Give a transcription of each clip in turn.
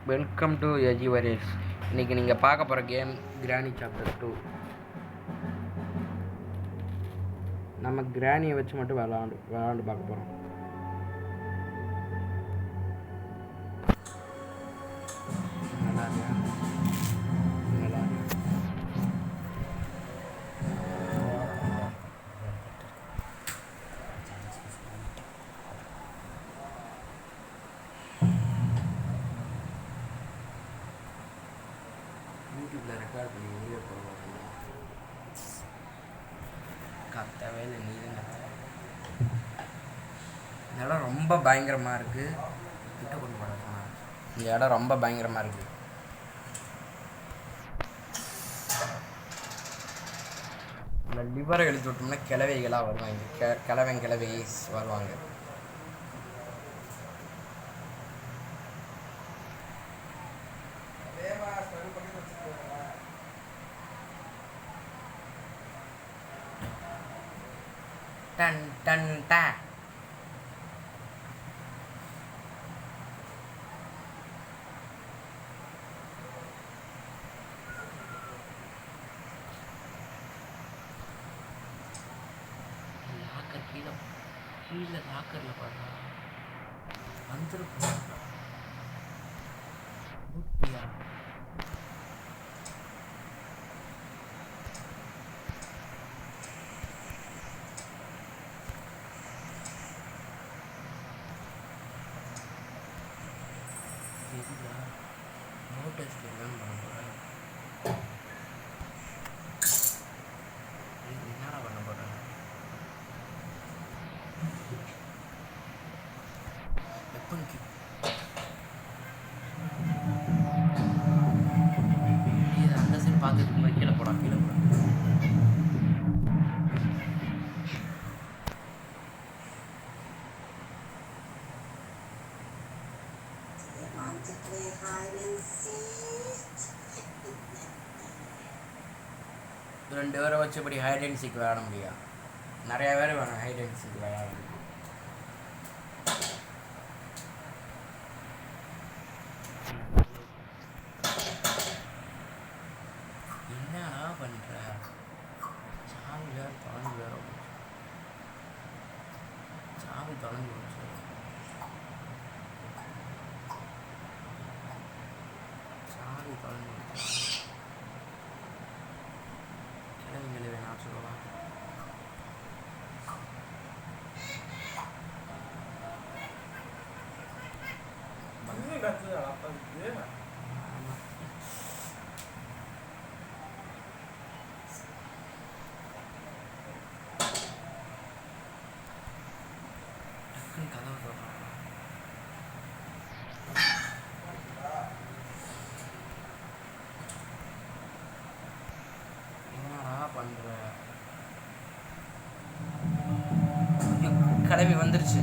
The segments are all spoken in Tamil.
Welcome to எஜி warriors. இன்றைக்கி நீங்கள் பார்க்க போகிற கேம் கிராணி சாப்டர் 2. நம்ம கிராணியை வச்சு மட்டும் விளாண்டு பார்க்க போகிறோம். நல்லா இருக்கா? நல்லா யூடியூப்பில் ரெக்கார்ட் பண்ணி வீடியோ போடுவாங்க. கத்தவே இல்லை, நீதான் கத்த. இந்த இடம் ரொம்ப பயங்கரமாக இருக்குது. கிட்ட கொண்டு போட போனால் இந்த இடம் ரொம்ப பயங்கரமாக இருக்குது. இந்த லிவரை எழுதி விட்டோம்னா கிளவைகளாக வருவாங்க. கிளவை வருவாங்க. டன் டன் டா. லாக்கர் கீழே லாக்கரில் பாருங்க வந்துருப்பா. நோட்டீஸ் என்னன்னு பண்ண போகிறேன். என்னடா பண்ண போகிறேன்? வெப்பனுக்கு இது அந்த சைடு பார்த்துட்டு கீழே போடா. ரெண்டு பேரை வச்சபடி ஹைட் அண்ட் சீக் விளையாட முடியும். நிறையா பேர் வேணும் ஹைட் அண்ட் சீக் விளையாட. என்னடா பண்ணுற? சாவி வேறு தொலைஞ்சு போச்சு. கிழவிங்களை வேணா சொல்லலாம். டக்குன்னு கதவை சொல்கிறான். பண்ற கிளவி வந்துருச்சு.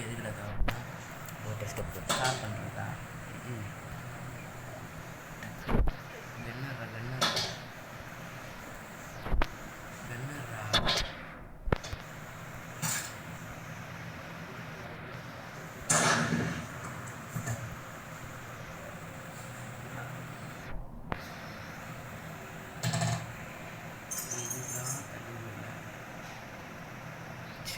எதுக்குல ஸ்டார்ட் பண்ணுறதா?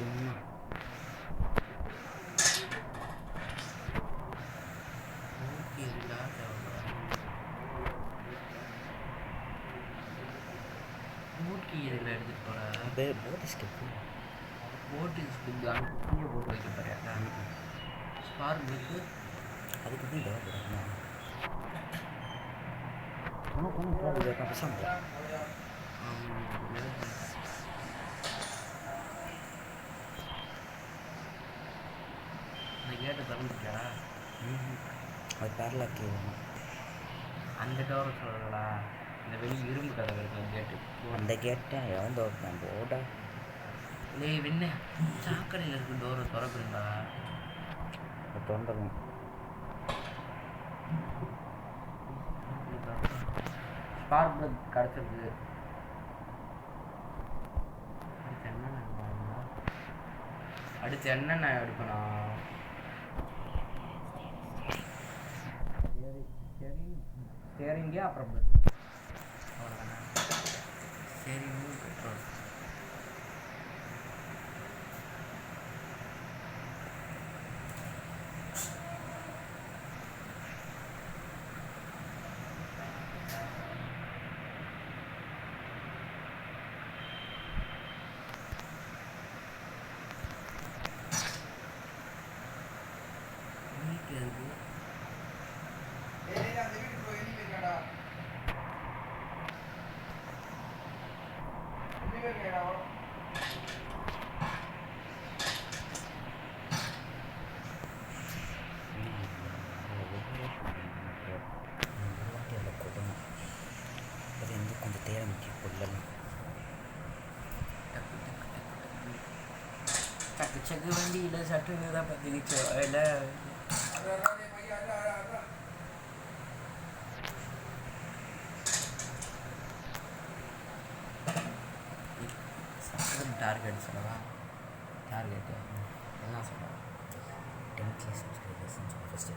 சும்மா மூக்கி இதில் எடுத்துகிட்டு போகிறேன். போட்டு ஸ்டெப்பு போட்டு அங்கே போட்டு வைக்க போகிறேன். ஸ்பார்க்கு அதுக்கு தான் தேவைப்படாது. உனக்கு பசங்க இந்த கேட்டை திறந்துட்டா அது பேரலாக்கி அந்த டோரை சொல்லலா. இந்த வெளி இரும்பு கதை இருக்கும் கேட்டு. அந்த கேட்டை எவன் தோற்றான் போட இல்லை என்ன சாக்கடையில் இருக்கு டோரை திறக்குங்களா தொண்டரும் ஸ்பார்க் பிளக் கிடச்சிருக்கு. அடுத்து என்னென்ன எடுக்கணும்? ஸ்டேரிங்கே அப்புறம் அவ்வளோதானே. Steering petrol. கொஞ்சம் தேவை முக்கியம் பொருளெல்லாம் டக்கு சக்கு வண்டியில் சட்டுன்னு தான் பற்றிக்கிச்சு. இல்லை டார்கெட் சொல்லவா? டார்கெட்டு என்ன சொல்லலாம்? 10K சப்ஸ்கிரைபர்ஸ்ன்னு சொல்லி ஃபஸ்ட்டு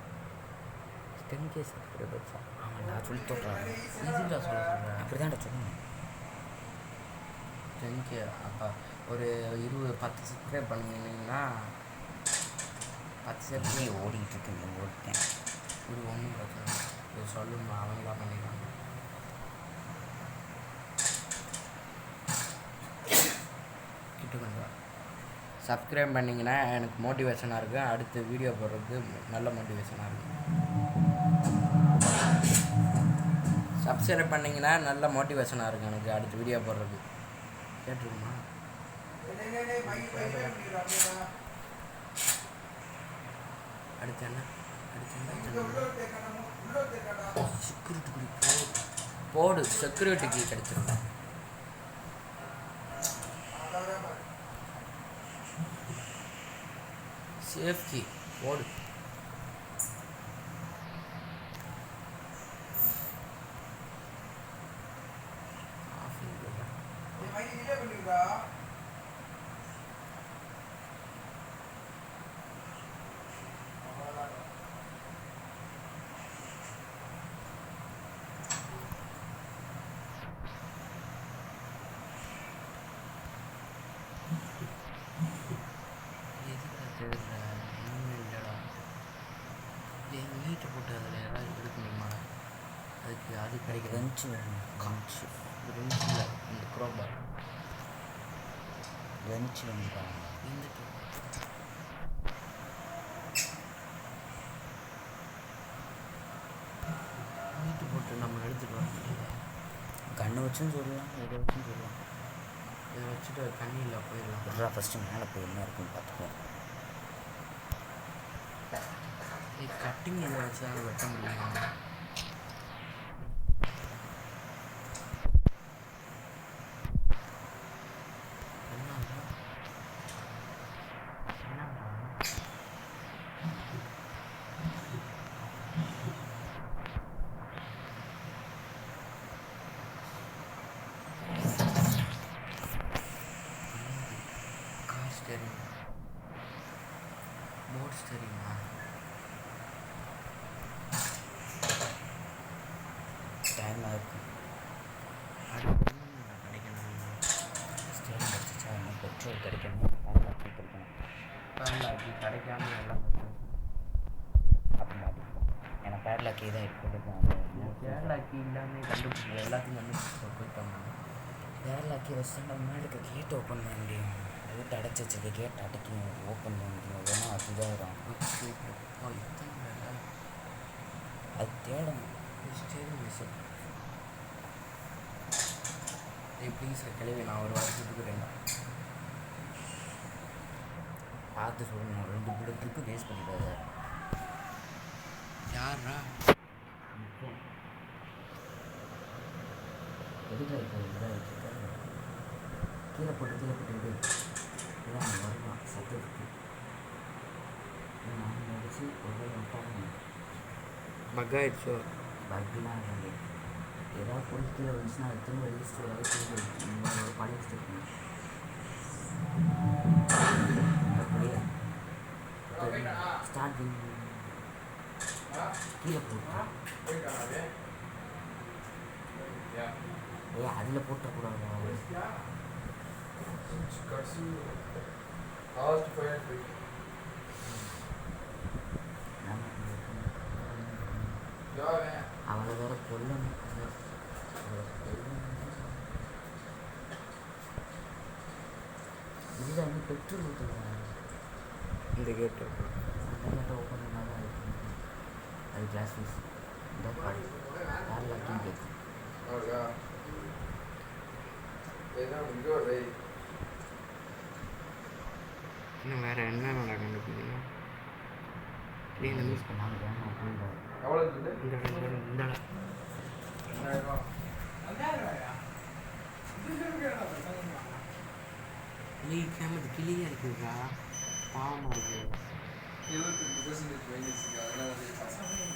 10K சப்ஸ்கிரைபர்ஸா? ஆமாம் நான் சொல்லி சொல்கிறேன். ஈஸியாக சொல்ல சொல்கிறேன். அப்படி தான் சொல்லணும். 10K அப்போ ஒரு 10 சப்ஸ்கிரைப் பண்ணிங்கன்னா 10 சப்ஸ்கிரைப் ஓடிக்கிட்டு இருக்குங்க ஓடிட்டேன். ஒரு ஒன்றும் பிரச்சனை இல்லை. இது சொல்லணும் அவங்களாம் பண்ணிடுவாங்க. கிட்ட கொஞ்சம் சப்ஸ்கிரைப் பண்ணிங்கன்னா எனக்கு மோட்டிவேஷனாக இருக்குது. அடுத்து வீடியோ போடுறதுக்கு நல்ல மோட்டிவேஷனாக இருக்கும். சப்ஸ்கிரைப் பண்ணிங்கன்னா நல்ல மோட்டிவேஷனாக இருக்கும் எனக்கு அடுத்து வீடியோ போடுறது. கேட்டுருக்குமா? அடுத்து என்ன செக்யூரிட்டி போடு. செக்யூரிட்டிக்கு கிடைச்சிருந்தேன். சேஃப்டி போடு. நீட்டை போட்டு அதில் ஏதாவது எடுக்க முடியுமா? அதுக்கு அது கிடைக்கிது. லஞ்சு வேணும். காமிச்சு ரெஞ்சில் இந்த க்ரோபார் லஞ்சு வேணும்பா. இந்த நீட்டு போட்டு நம்ம எடுத்துகிட்டு வர முடியாது. கண்ணு வச்சும் சொல்லலாம், எதை வச்சும் சொல்லலாம். இதை வச்சுட்டு தண்ணியில் போயிடலாம். விட்றா ஃபஸ்ட்டு மேலே போய் என்ன இருக்குன்னு பார்த்துப்போம். கட்டிங் இதை வச்சு தான் வெட்ட முடியும். கார் ஸ்டேரிங் போர்ட் ஸ்டேரிங்கா? கிடைக்காம எல்லாம் அப்போ ஏன்னா பேட்லாக்கே தான் கேரளாக்கு இல்லாமல் கண்டுபிடிச்சி எல்லாத்தையும் கண்டுபிடிச்சி போயிட்டாங்க. கேரளாக்கே வச்சு நம்ம மேலுக்கு கேட் ஓப்பன் பண்ண முடியும். கேட் அடைச்சி வச்சுருக்க கேட் அடைக்கணும், ஓப்பன் பண்ண முடியும். வேணா அதுதான் அது தேடணும். ப்ளீஸ் கிளவி நான் ஒரு வாரம் கொடுக்குறேன். பார்த்து சொல்லணும். 2 ட்ரிப்பு வேஸ்ட் பண்ணிடாத. யாரா எதுக்காக இருக்க கீழே போட்டு விடு. இதான் வருவான் சத்தத்துக்கு. நான் நினச்சி ஒரு விட்டாங்க பக் ஆயிடுச்சோ. பக்லாம் இருக்காங்க. ஏதாவது பொருள் கீழே வந்துச்சுன்னா அது திரும்ப ரெஜிஸ்டர் ஆகி பழைய ஸ்டேட்மெண்ட் அப்படியே ஸ்டார்டிங் கீழே போட்டு அதில் போட்டக்கூடாது. அவளை வேற கொல்லணும். இதில் வந்து பெட்ரோல் ஊற்றுவாங்க. இந்த கேட்டு கேட்டை ஓப்பன் பண்ணால் அது கிளாஸ் ஃபீஸ் இந்த யார் லக்கின்னு கேட்கும். இன்னும் வேறு என்ன கண்டுபிடிக்கணும். யூஸ் பண்ணாமல் வேணும் அப்படின்ற கேமது கிளியாக இருக்குதுக்கா, பாவமாக இருக்குது. 25% மைனஸ் அதெல்லாம்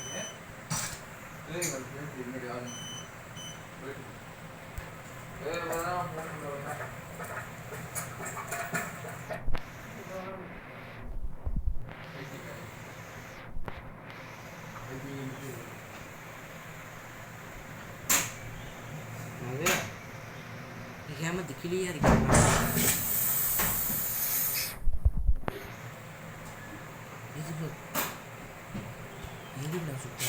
கேமது கிளியாக இருக்குதுக்கா. எதுக்குள்ள சுத்தா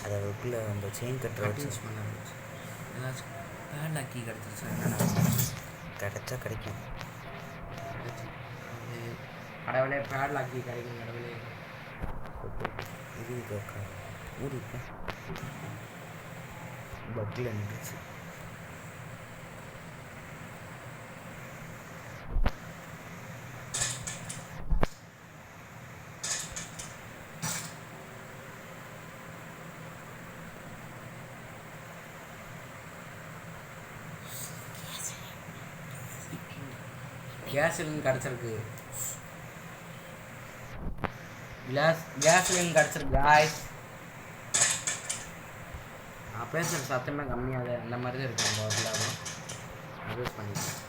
அதை அதுக்குள்ளே அந்த செயின் கட்டுற யூஸ் பண்ண ஏதாச்சும் பேட்லாக்கி கிடச்சிருச்சா என்னடா கிடச்சா கிடைக்கும். கடவுளே பேட்லாக்கி கிடைக்கும் கடவுளே. இது ஊடி பக்கில் நின்றுச்சு. கேஸ் சிலிண்டர் கிடச்சிருக்கு. கேஸ் சிலிண்டர் கிடச்சிருக்கு காய்ஸ். நான் பேசுகிற சத்தமே கம்மியாக அந்த மாதிரி தான் இருக்கும். எல்லாரும் யூஸ் பண்ணிக்கலாம்.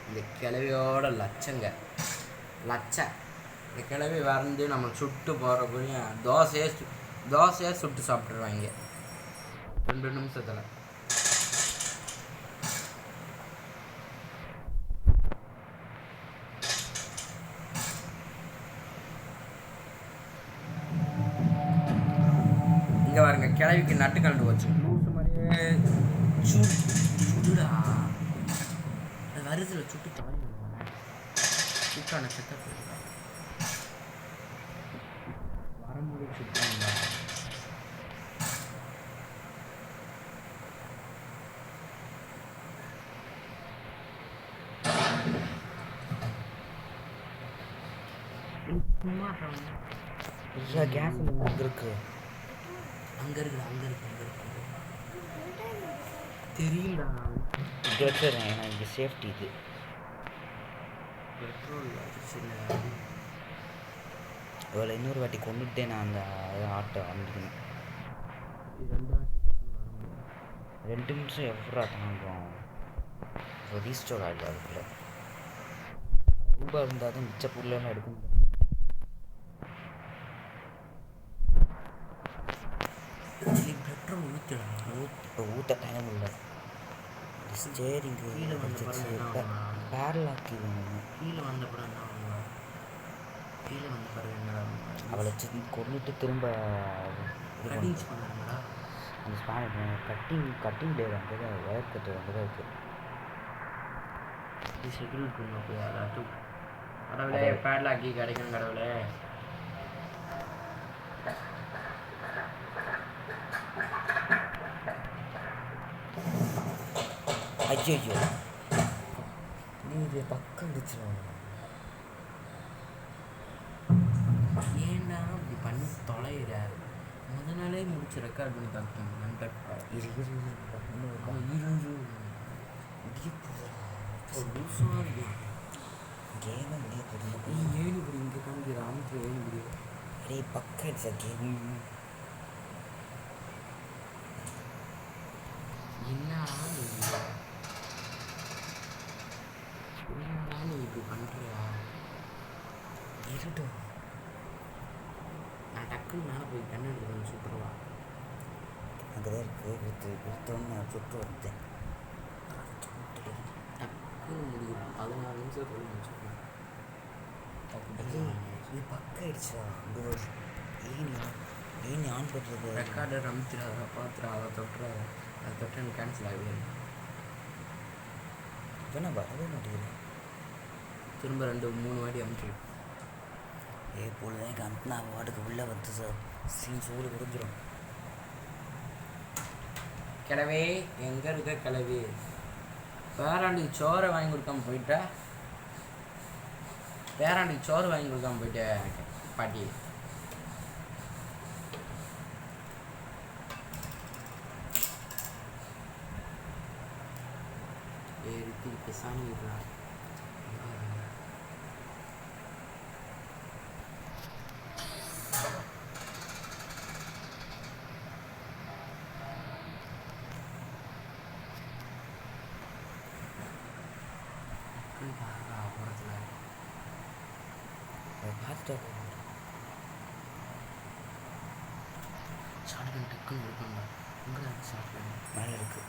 இந்த கிழவியோட லட்சங்க இந்த கிழவி வறந்து நம்ம சுட்டு போகிறக்குரிய தோசையே சுட்டு சாப்பிட்ருவாங்க 2 நிமிஷத்தில். இங்கே பாருங்க, கிழவிக்கு நட்டு கலந்து போச்சு. லூசு மாதிரியே சுடுடா. அது வருதில் சுட்டு சுட்டான செத்த போயிருக்கா. வரும்போது சுட்டாங்களா? சும்மா கேஸ் அங்கே இருக்கு. அங்கே தெரியும்டா. இது வச்சுறேன். ஏன்னா இங்கே சேஃப்டி. இது பெட்ரோல் சின்ன இவ்வளோ இன்னொரு வாட்டி கொண்டுட்டே நான் அந்த ஆட்டோ வந்துக்கணும். 2 நிமிஷம் எவ்வளோ தாங்கும். ரீஸ்டோர் ஆகல. அதுக்குள்ள ரொம்ப இருந்தால் தான் மிச்ச பொருளெல்லாம் எடுக்க முடியும். சிலிண்டர் பெட்ரோல் ஊற்றிடலாம். இப்போ ஊற்ற டைம் இல்லை. ஸ்டேரிங்கு கீழே வந்த பிறகு என்ன ஆகும்னா, பேரலாக்கி கீழே வந்த பிறகு என்ன ஆகுங்க, கீழே வந்த பிறகு என்ன ஆகுங்க, அவளை வச்சு கொண்டுட்டு திரும்ப கட்டிங்ஸ் பண்ணுறாங்கடா. அந்த ஸ்பேன் கட்டிங் பிளேட் வந்தது, ஒயர் கட்டு வந்தது இருக்குது. இது ஷெட்யூல் பண்ண போய் அதாச்சும் கடவுளே பேட்லாக்கி கிடைக்கணும் கடவுளே. ஐயோ நீ இது பக்கம் அடிச்சிடும். ஏன்னா இப்படி பண்ணி தொலைகிற முத நாளே முடிச்சு ரெக்கார்ட் பண்ணி பார்க்கணும். இரு லூஸாக இருக்கு. கேமை முடிய போதும். நீ ஏழு இப்படி இங்கே காமிக்கிற அமைப்பு ஏழு இப்படி அடே பக்கம் அடிச்சா கேம். என்னடா நீ இப்படி பண்ணுறியா? இருட்டும். நான் டக்குன்னு மேலே போய் கண்ணு எடுத்துக்கணும். சூப்பராக அங்கே தான் இருக்குது. விட்டோன்னு நான் சுட்டு வந்தேன். டக்குன்னு முடியும். 14 நிமிஷத்துக்கு முடிச்சுக்கணும். இது பக்கம் அடிச்சா ஏன் ஆன் பண்ணுறது? ரெக்கார்டர் அமுத்திடாத, பார்த்துடா, அதை தொட்டுறாத. அதை தொட்டு எனக்கு கேன்சல் ஆகுது. இப்போ நான் வரவே மாட்டேங்கிறேன். திரும்ப 2-3 வாட்டி அமுச்சு. பொழுது எனக்கு அனுப்புனா வாட்டுக்கு உள்ளே வந்து சார் சீன் சூடு முடிஞ்சிடும். கிளவே எங்கே இருக்க கிளவி? பேராண்டிக்கு சோறை வாங்கி கொடுக்காம போயிட்டா? பேராண்டிக்கு சோறு வாங்கி கொடுக்காம போயிட்டேன் பாட்டி. ரித்திக்கு சாமி விடுறான். பார்த்துட்டா ஷார்ட்கன் டக்குன்னு இருக்கணும்டா. எங்கே ஷார்ட்கன் மேலே இருக்குது.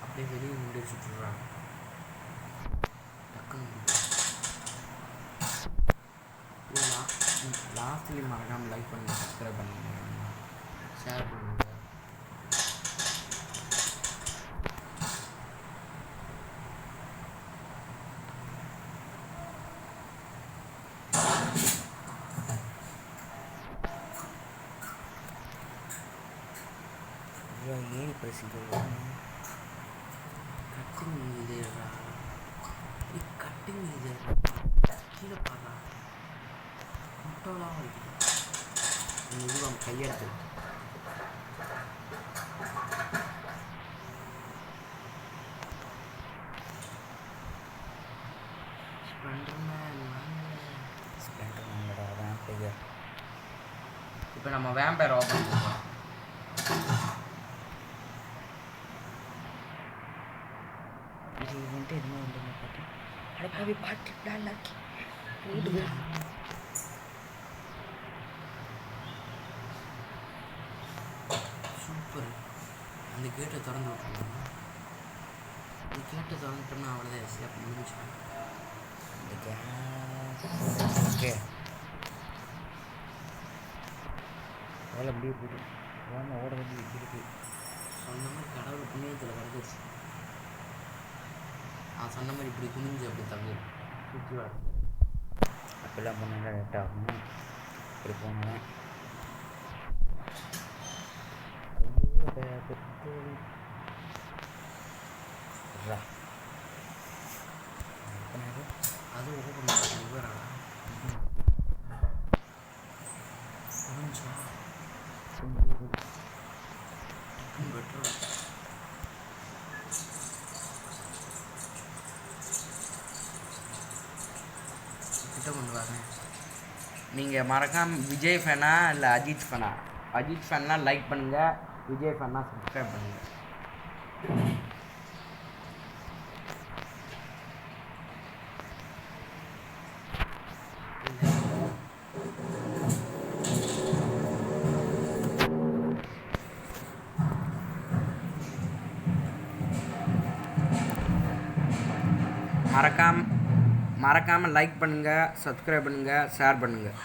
அப்படியே வெளியே முடி சுட்டுறான். டக்குன்னு லாஸ்ட்லேயும் மறக்காமல் லைக் பண்ணுங்க, சப்ஸ்கிரைப் பண்ணுங்க, ஷேர் பண்ணுங்க. ஏன் பேசிட்டு கட்டிங் இதுடா, கட்டிங் இது கீழே பாடுறா முட்டோலாம் இருக்குது. இதுவும் கையெழுத்து ஸ்ப்ளெண்டர் நம்மளோட அதான் பெயர். இப்போ நம்ம வேம்பயர் ஓப்பன் பண்ணுவோம். இது வந்துட்டு என்ன வந்து பார்த்தேன். அடப்பாவி பாட்டு பிளாக்கி போடுது. சூப்பர். அந்த கேட்டை திறந்து விட்டுருவாங்க. அந்த கேட்டை திறந்துட்டோன்னா அவ்வளோதான் ஈஸியாக முடிஞ்சு. இந்த கேஸ் ஓகே வேலை முடிய போகுது. வேலை ஓட வேண்டி இருக்குது. சொன்ன மாதிரி கடவுள் புண்ணியத்தில் கிடச்சிருச்சு. நான் சொன்ன மாதிரி இப்படி குனிஞ்சு அப்படி தவிர சுற்றி வர அப்படிலாம் பண்ணால் லேட் ஆகும். இப்படி போனேன் அது ஓப்பன் பண்ணி விவரா புரிஞ்சா பெட்ரோல் கிட்ட கொண்டு வரேன். நீங்கள் மறக்காம விஜய் ஃபேனா இல்லை அஜித் ஃபேனா? அஜித் ஃபேன்னா லைக் பண்ணுங்கள், விஜய் ஃபேன்னா சப்ஸ்கிரைப் பண்ணுங்கள். மறக்காமல் லைக் பண்ணுங்கள், சப்ஸ்கிரைப் பண்ணுங்கள், ஷேர் பண்ணுங்கள்.